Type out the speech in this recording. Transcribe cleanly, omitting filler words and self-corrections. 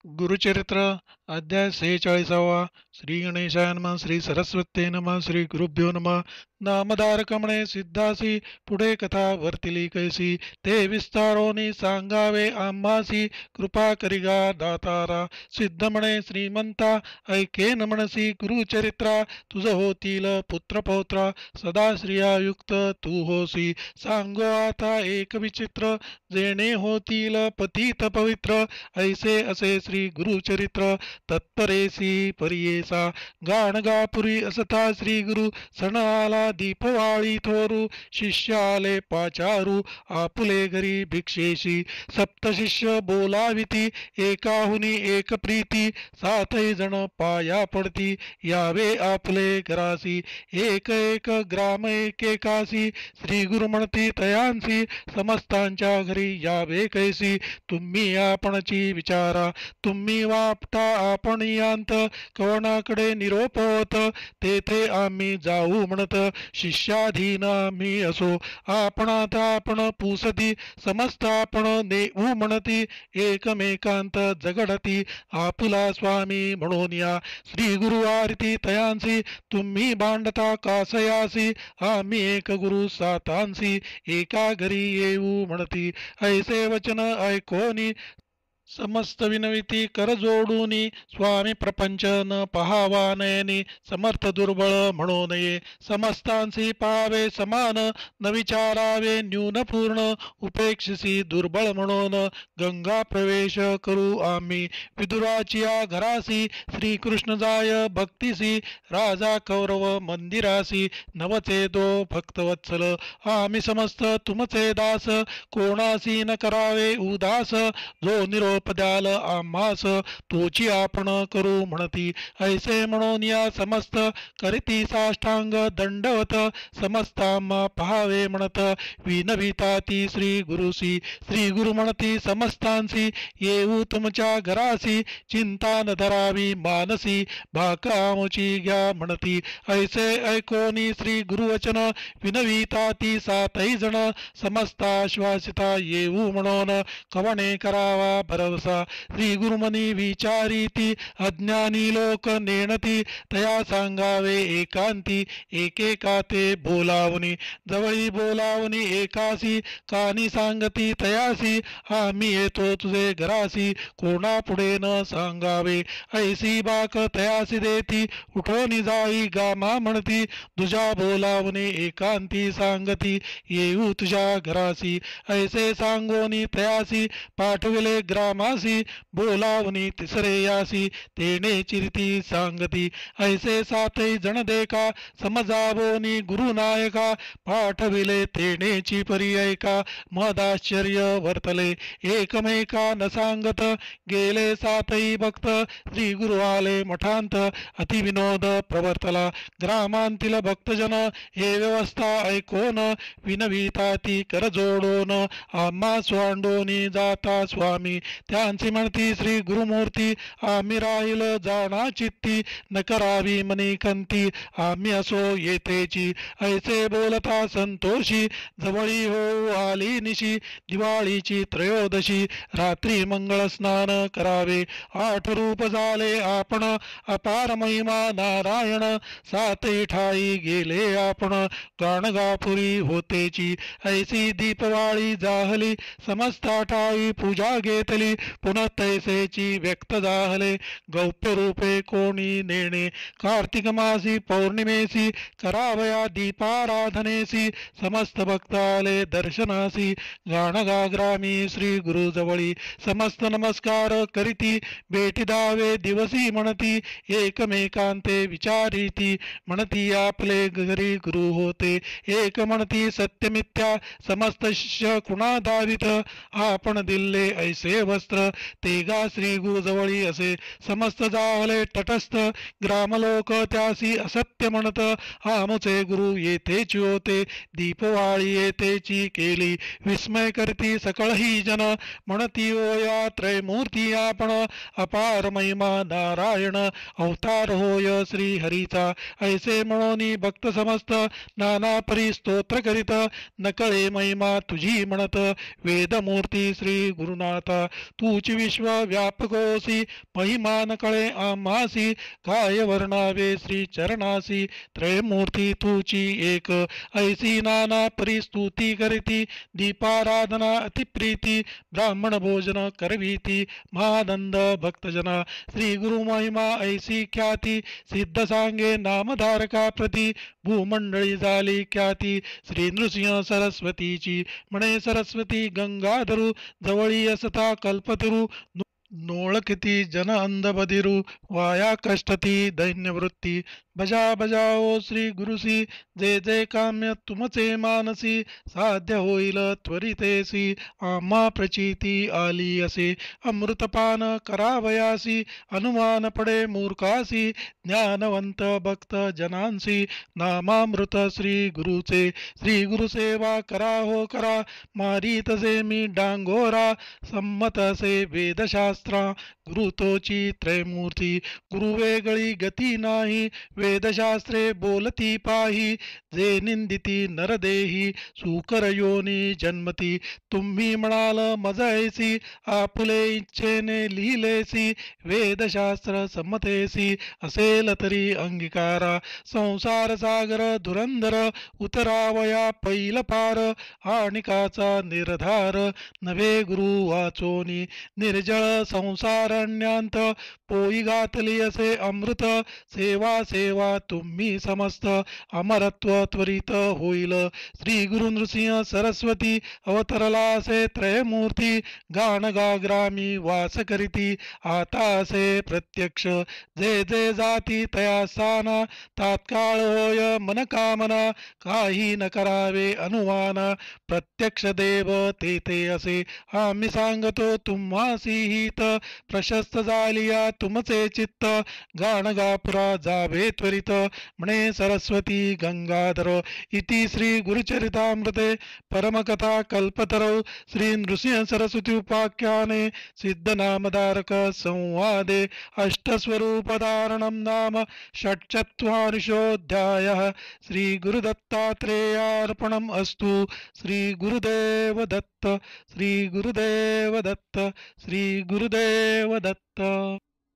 गुरुचरित्र अध्याय 46वा. श्री गणेशाय नमः. श्री सरस्वते नमः. श्री गुरुभ्यो नमः. नामधारक म्हणे सिद्धासी पुढे कथा वर्तिली कैसी ते विस्तारोनी सांगावे आम्हासी कृपा करिगा दातारा. सिद्ध म्हणे श्रीमंता ऐकेन म्हणसी गुरुचरित्रा तुझ होतील पुत्र पौत्रा सदा श्रियायुक्त तू होसी. सांगो आता एक विचित्र जेणे होतील पतित पवित्र ऐसे असे श्री गुरुचरित्र तत्परेसी परियेसा. गाणगापुरी असता श्री गुरु सण आला दीपवाळी थोरू शिष्याले पाचारू आपुले घरी भिक्षेशी. सप्तशिष्य बोलाविती एकाहुनी एक प्रीती सातही जण पाया पडती यावे आपले घरासी. एक एक ग्राम एकेकासी श्री गुरु म्हणती तयांसी समस्तांच्या घरी यावे कैसी. तुम्ही आपणची विचारा तुम्ही वापता आपण यांत कवनाकडे निरोपवत तेथे आम्ही जाऊ म्हणत शिष्याधीन आम्ही असो. आपणात आपण पुसती समस्त आपण नेऊ म्हणती एकमेकांत जगडती आपुला स्वामी म्हणून या. श्री गुरु आरती तयांसी तुम्ही भांडता कासयासी आम्ही एक गुरु सातांसी एका घरी येऊ म्हणती. ऐसे वचन ऐकोनी समस्त विनविती कर जोडूनी स्वामी प्रपंच न पहावा नयनी समर्थ दुर्बळ म्हणू नये. समस्तांसी पाहावे समान न विचारावे न्यून पूर्ण उपेक्षसी दुर्बळ म्हणून गंगा प्रवेश करू आम्ही. विदुराची या घरासी श्रीकृष्ण जाय भक्तीसी राजा कौरव मंदिरासी नवचे दो भक्तवत्सल आम्ही समस्त तुमचे दास कोणासी न करावे उदास जो निरोप द्याल आम्हास तोची आपण करू म्हणती. ऐसे म्हणून या समस्त करीती साष्टांग दंडवत समस्त आम्हा पहावे म्हणत विनविता ती श्री गुरुसी. श्री गुरु म्हणती समस्तांसी येऊ तुमच्या घरासी चिंता न धरावी मानसी भाक आमची घ्या म्हणती. ऐसे ऐकोनी श्री गुरुवचन विनविता ती सातही जण समस्ताश्वासिता येऊ म्हणून कवणे करावा भरवसा. श्री गुरुमनी विचारिती अज्ञानी लोक नेणती तया सांगावे एकांती एकेका ते बोलावनी. जवळी बोलावनी एकासी कानी सांगती तयासी आम्ही येतो तुझे घरासी कोणा पुढे न सांगावे. ऐसी बाक तयासी देती उठोनी जाई गामा म्हणती तुझ्या बोलावनी एकांती सांगती येऊ तुझ्या घरासी. ऐसे सांगोनी तयासी पाठविले ग्रामासी बोलावनी तिसरे यासी तेने चिरती सांगती. ऐसे सातही जण देखा समजावोनी गुरुनायका पाठविले तेनेची पर्यायका मदाश्चर्य वर्तले एकमेका न सांगत गेले सातही भक्त. श्री गुरु आले मठांत अतिविनोद प्रवर्तला ग्रामांतील भक्तजन हे व्यवस्था ऐकोन विनविता ती कर जोडोन आम्हा स्वांडोनी जाता स्वामी. त्यांची म्हणती श्री गुरुमूर्ती आम्ही राहील जाणा चित्ती न करावी मनी कंती आम्ही असो येथेची. ऐसे बोलता संतोषी जवळी हो आली निशी दिवाळीची त्रयोदशी रात्री मंगळ स्नान करावे. आठ रूप झाले आपण अपार महिमा नारायण सातही ठाई गेले आपण गाणगापुरी होतेची. ऐसी दीपवाळी जाहली समस्ता ठाई पूजा घेतली पुन्हा तैसेची व्यक्त जाहले गौप्य रूपे कोणी नेणे. कार्तिक मासी पौर्णिमेसी करावया दीपाराधनेसी समस्त भक्ताले दर्शनासी गाणगाग्रामी श्री गुरु जवळी. समस्त नमस्कार करीती भेटी दावे दिवसी म्हणती एकमेकांते विचारिती म्हणती आपले घरी गुरु होते. एक म्हणती सत्यमिथ्या समस्त शिष्य कुणा दावित आपण दिले ऐसे वस्त्र तेगा श्री गुरु जवळी असे. समस्त जाहले तटस्थ ग्रामलोक त्यासी असत्य म्हणत आमचे गुरु येथेची होते दीपवाळी येथेची केली. विस्मय करती सकळही जन म्हणती ओया त्रयमूर्ती आपण अपार महिमा नारायण अवतार होय श्री हरीचा. ऐसे म्हणोनी भक्त समस्त नाना परी स्तोत्र करीत नकळे महिमा तुझी म्हणत वेदमूर्ती श्री गुरुनाथा. तूची विश्व व्यापकोसी महिमान कळे आम्हासी काय वर्णावे श्री चरणासी त्रयमूर्ती तुची एक ऐसी नाना परिस्तुती करीती दीपाराधना अतिप्रीती ब्राह्मण भोजन करवीती महानंद भक्तजना श्री गुरु महिमा ऐसी ख्याती सिद्ध सांगे नामधारका प्रती भूमंडळी झाली ख्याती श्री नृसिंह सरस्वतीची म्हणे सरस्वती गंगाधरू जवळी असता कल्पतरू नोळखती जन अंधबधिरू वाया कष्टती दैन्यवृत्ती बजा बजाओ श्री गुरुसी जे जे काम्य तुमचे मानसी साध्य होईल त्वरितेसी आम्हा प्रचिती आली असे अमृतपान करावयासी अनुमान पडे मूर्खासी ज्ञानवंत भक्त जनांसी नामामृत श्री गुरुचे श्री गुरुसेवा करा हो करा मारीतसे मी डांगोरा संमत असे वेदशास्त्रा गुरु तोची त्रयमूर्ती गुरु वेगळी गती नाही वेदशास्त्रे बोलती पाही जे निंदिती नरदेही सुकर योनी जन्मती तुम्ही म्हणाल मजैसी आपले इच्छेने लिहिलेसी वेदशास्त्र संमतेसी असेल तरी अंगीकारा संसार सागर धुरंधर उतरावया पैल पार आणिकाचा निर्धार नवे गुरु वाचोनी निर्जळ संसारण्यांत पोई घातली असे अमृत सेवा सेवा तुम्ही समस्त अमरत्व त्वरित होईल श्री गुरु नृसिंह सरस्वती अवतरला असे त्रयमूर्ती गाण गाग्रामी वास करीती आता असे प्रत्यक्ष जे जे जाती तया साना तात्काळ होय मनकामना काही न करावे अनुमान प्रत्यक्ष देव ते असे आम्ही सांगतो तुम्हासी हित प्रशस्त झालिया तुमचे चित्त गाण गापुरा जावे त्वरित म्हणे सरस्वती गंगाधर इति श्री गुरुचरितामृते परमकथा कल्पतरौ श्री नृसिंह सरस्वती उपाख्याने सिद्धनामधारक संवादे अष्टस्वरूपधारणं नाम षट्चत्वारिंशोऽध्यायः श्री गुरुदत्तात्रेयार्पणम् अस्तु श्री गुरुदेव दत्त श्री गुरुदेव दत्त श्री गुरुदेव दत्त।